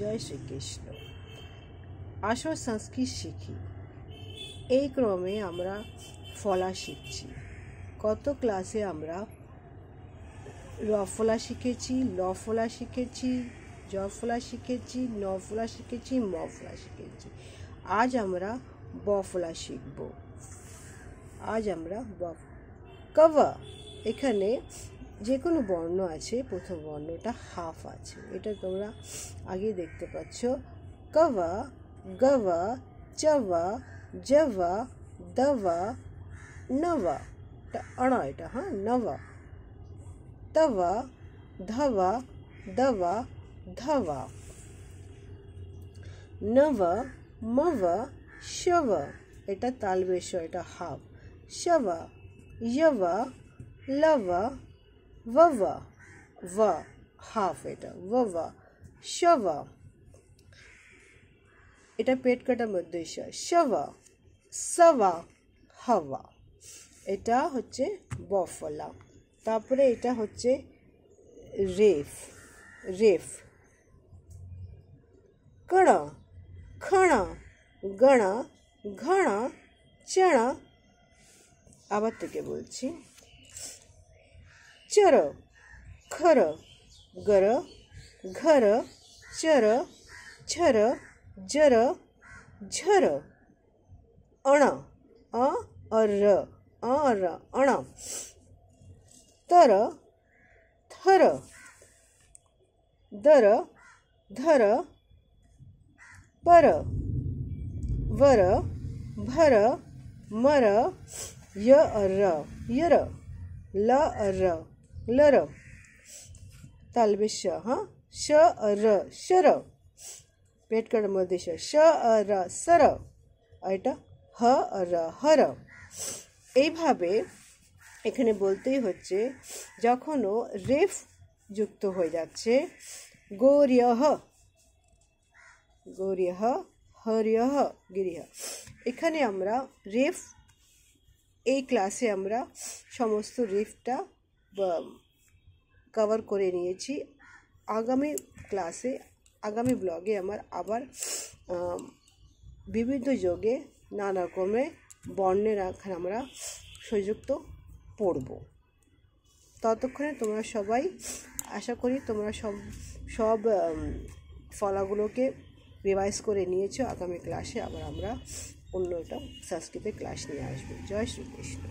জয় শ্রীকৃষ্ণ। আসো সংস্কৃত শিখি। এই ক্রমে আমরা ফলা শিখছি। গত ক্লাসে আমরা র ফলা শিখেছি, ল ফলা শিখেছি, জ ফলা শিখেছি, ন ফলা শিখেছি, ম ফলা শিখেছি। আজ আমরা ব ফলা শিখব। আজ আমরা কব। এখানে যে কোনো বর্ণ আছে, প্রথম বর্ণটা হাফ আছে, এটা তোমরা আগে দেখতে পাচ্ছ। কব, গব, চব, জব, দব, নব, অণ, এটা হ্যাঁ নব, তব, ধব, দব, ধব, নব, মব, শব, এটা তালবেশ, এটা হাফ, শব, যব, লব, वव, व हाफ, এটা वव, शव, এটা পেট কাটা মধ্যে শব, সবা, হওয়া, এটা হচ্ছে বফলা। তারপরে এটা হচ্ছে রেফ, রেফ, কণ, ক্ষণ, গণ, ঘণ, চণ। আবার থেকে বলছি, चर, खर, गर, घर, चर, छर, जर, झर, अण, अर, अण, तर, थर, दर, धर, पर, वर, भर, मर, यर, ल, लर, तालबेश हाँ, श, र, शर, पेट काटार मध्य श, र, सर, এটা হ, র, হর। এইভাবে এখানে বলতেই হচ্ছে, যখনও রেফ যুক্ত হয়ে যাচ্ছে, গৌর্যহ, গৌর্যহ, হর্যহ, গিরিহ। এখানে আমরা রেফ, এই ক্লাসে আমরা সমস্ত রেফটা কভার করে নিয়েছি। আগামী ক্লাসে, আগামী ব্লগে আমার আবার বিভিন্ন যোগে নানা রকমের বর্ণের আমরা সংযুক্ত পড়ব। ততক্ষণে তোমরা সবাই, আশা করি তোমরা সব ফলাগুলোকে রিভাইজ করে নিয়েছো। আগামী ক্লাসে আবার আমরা অন্য একটা সংস্কৃতের ক্লাস নিয়ে আসবো। জয় শ্রীকৃষ্ণ।